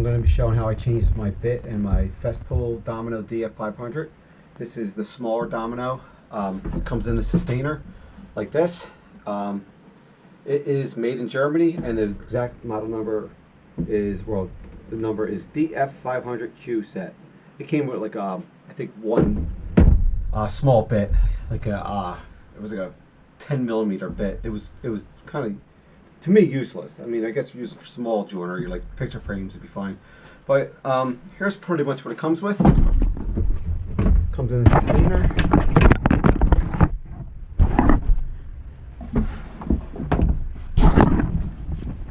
I'm going to be showing how I changed my bit in my Festool Domino DF 500. This is the smaller domino. It comes in a sustainer like this. It is made in Germany, and the exact model number is, well, the number is DF500Q set. It came with like I think one small bit, like a it was like a 10mm bit. It was kind of, to me, useless. I mean, I guess if you use it for small joinery, like picture frames, would be fine. But here's pretty much what it comes with. Comes in a sustainer.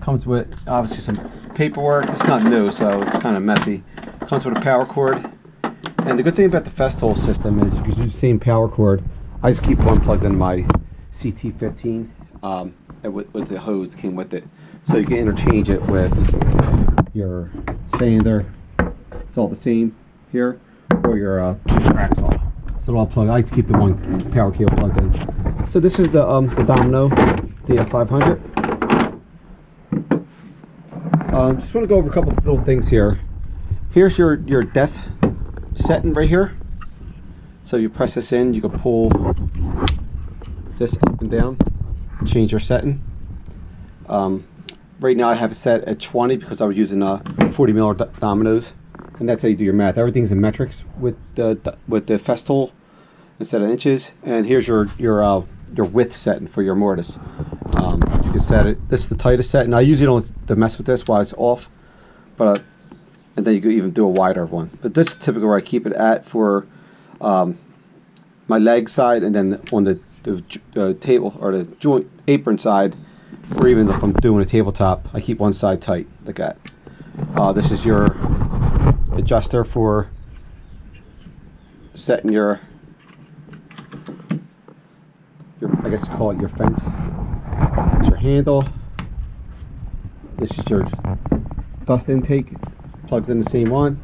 Comes with obviously some paperwork. It's not new, so it's kind of messy. Comes with a power cord. And the good thing about the Festool system is you can use the same power cord. I just keep one plugged in my CT15 with the hose that came with it. So you can interchange it with your sander. It's all the same here. Or your track saw. So it'll all plug. I just keep the one power cable plugged in. So this is the Domino DF500. Just want to go over a couple of little things here. Here's your depth setting right here. So you press this in, you can pull this up and down, change your setting. Right now I have it set at 20 because I was using 40mm dominoes, and that's how you do your math. Everything's in metrics with the Festool instead of inches. And here's your width setting for your mortise. You can set it. This is the tightest set, and I usually don't mess with this while it's off, but and then you could even do a wider one. But this is typically where I keep it at for my leg side, and then on the table or the joint apron side, or even if I'm doing a tabletop, I keep one side tight like that. This is your adjuster for setting your I guess you call it your fence. It's your handle. This is your dust intake. Plugs in the same one.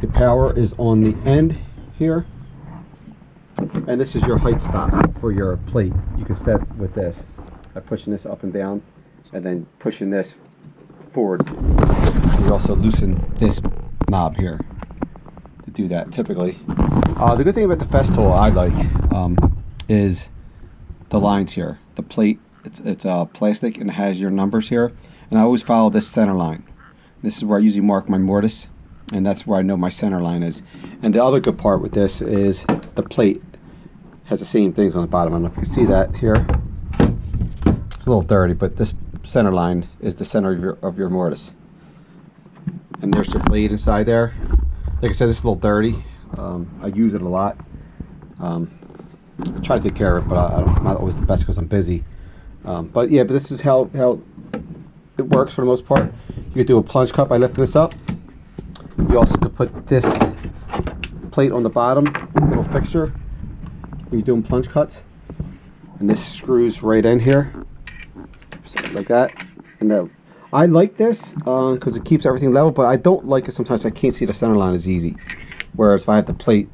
The power is on the end here. And this is your height stop for your plate. You can set with this by pushing this up and down, and then pushing this forward. And you also loosen this knob here to do that typically. The good thing about the Festool I like is the lines here. The plate, it's plastic, and it has your numbers here. And I always follow this center line. This is where I usually mark my mortise, and that's where I know my center line is. And the other good part with this is the plate has the same things on the bottom. I don't know if you can see that here. It's a little dirty, but this center line is the center of your mortise. And there's your blade inside there. Like I said, this is a little dirty. I use it a lot. I try to take care of it, but I'm not always the best because I'm busy. But yeah, but this is how it works for the most part. You could do a plunge cut by lifting this up. You also could put this plate on the bottom, little fixture, when you're doing plunge cuts. And this screws right in here, something like that. And I like this because it keeps everything level, but I don't like it sometimes. I can't see the center line as easy. Whereas if I have the plate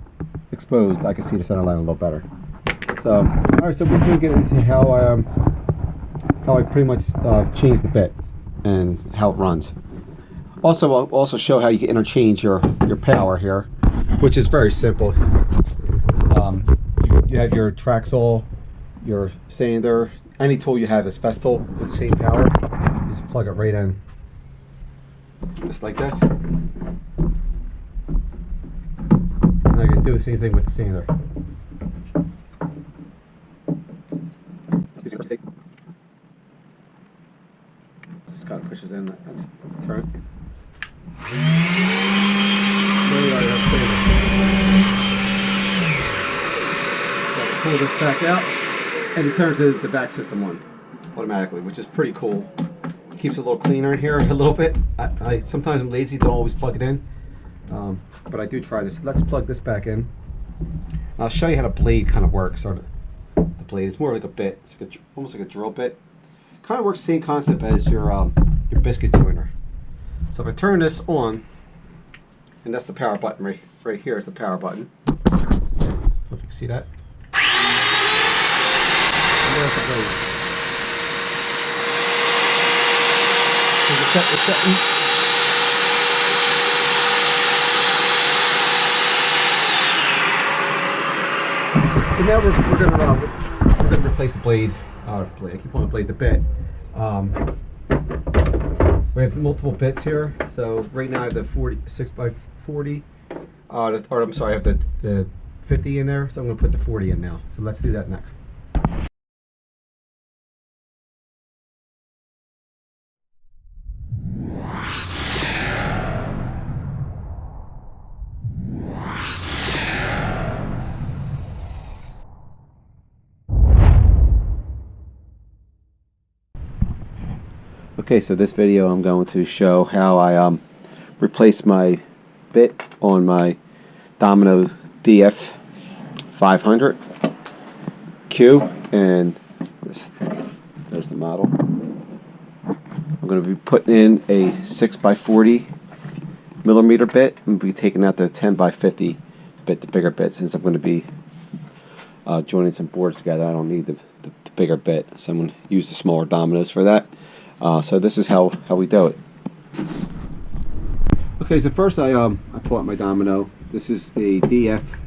exposed, I can see the center line a little better. So, all right, so we're going to get into how I pretty much change the bit and how it runs. Also, I'll also show how you can interchange your power here, which is very simple. You have your track saw, your sander, any tool you have is Festool with the same power. You just plug it right in, just like this. And I can do the same thing with the sander. Just kind of pushes in. That's the turn. Pull this back out, and it turns the back system on automatically, which is pretty cool. Keeps it a little cleaner in here a little bit. I sometimes I'm lazy, don't always plug it in, but I do try this. Let's plug this back in. I'll show you how the blade kind of works. Or the blade, it's more like a bit. It's like almost like a drill bit. Kind of works the same concept as your biscuit joiner. So if I turn this on, and that's the power button right here is the power button. I don't know if you can see that. And there's the blade. So you set the setting. So now we're gonna replace the blade. I keep calling the blade the bit. We have multiple bits here. So right now I have the 6x40. Or I'm sorry, I have the 50 in there. So I'm gonna put the 40 in now. So let's do that next. Okay, so this video I'm going to show how I replace my bit on my Domino DF 500 Q, and there's the model. I'm going to be putting in a 6x40 millimeter bit. I'm going to be taking out the 10x50 bit, the bigger bit, since I'm going to be joining some boards together. I don't need the bigger bit, so I'm going to use the smaller dominoes for that. So this is how we do it. Okay, so first I pull out my domino. This is a DF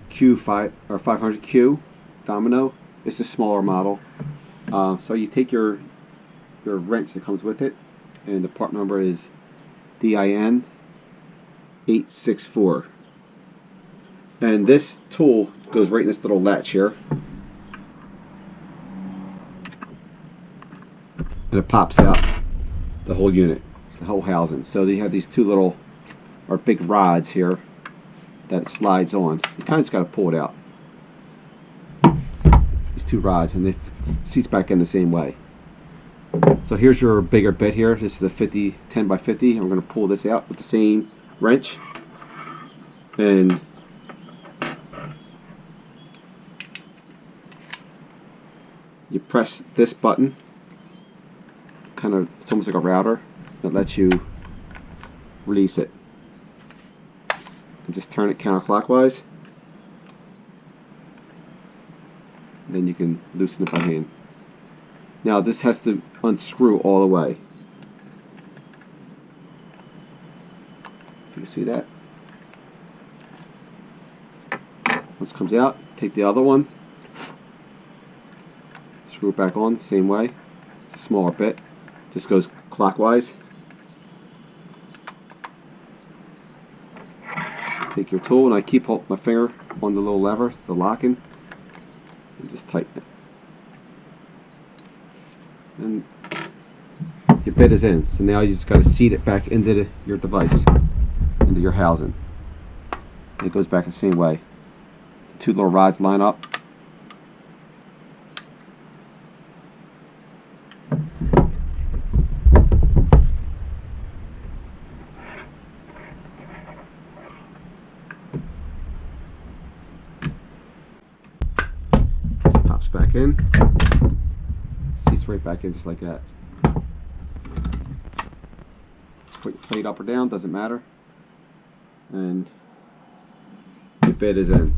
Q5 or 500Q domino. It's a smaller model. So you take your wrench that comes with it, and the part number is DIN 864. And this tool goes right in this little latch here. And it pops out the whole unit. It's the whole housing. So you have these two little, or big rods here that it slides on. You kind of just got to pull it out. These two rods, and it seats back in the same way. So here's your bigger bit here. This is the 10x50. And we're going to pull this out with the same wrench. And you press this button. Kind of, it's almost like a router that lets you release it. And just turn it counterclockwise. And then you can loosen it by hand. Now this has to unscrew all the way. If you can see that. Once it comes out, take the other one. Screw it back on the same way. It's a smaller bit. Just goes clockwise. Take your tool, and I keep my finger on the little lever, the locking, and just tighten it. And your bit is in. So now you just got to seat it back into your device, into your housing. And it goes back the same way. The two little rods line up. Back in, seats right back in just like that. Put your plate up or down, doesn't matter, and your bit is in,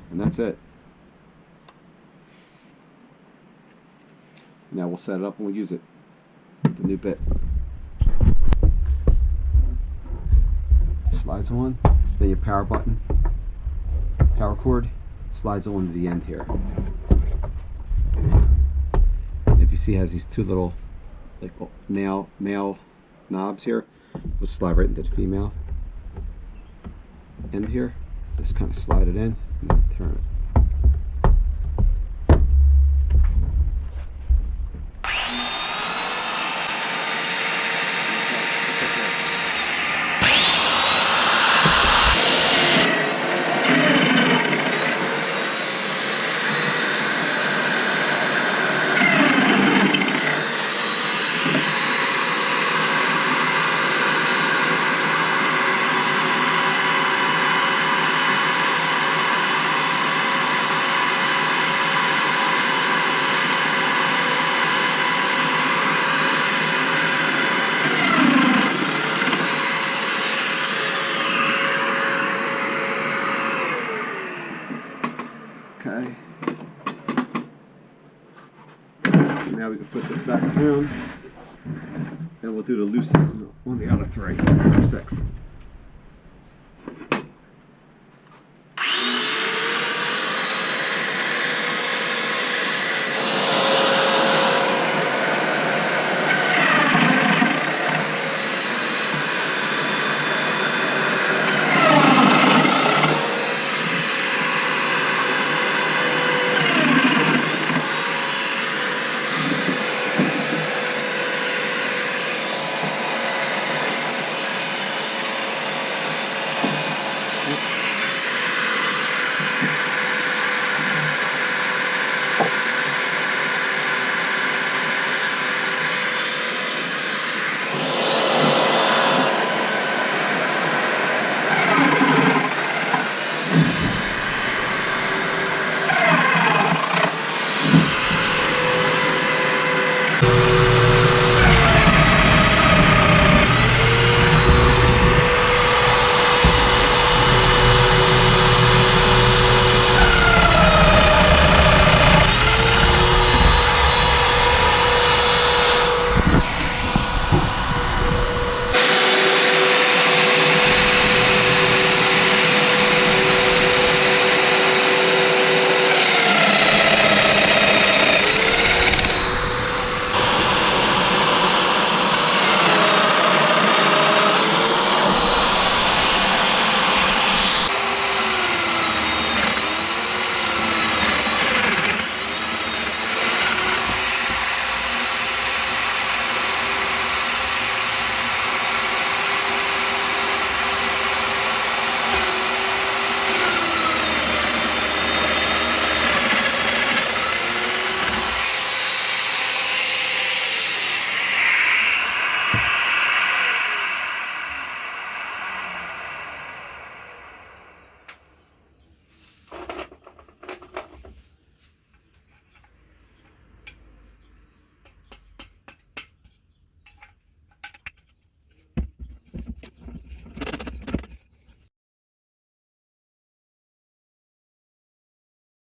and that's it. Now we'll set it up and we'll use it with the new bit. Slides on, then your power button, power cord slides on to the end here. If you see, it has these two little like male knobs here. We'll slide right into the female end here. Just kind of slide it in and then turn it. Okay. So now we can flip this back around, and we'll do the loose on the other three, or 6.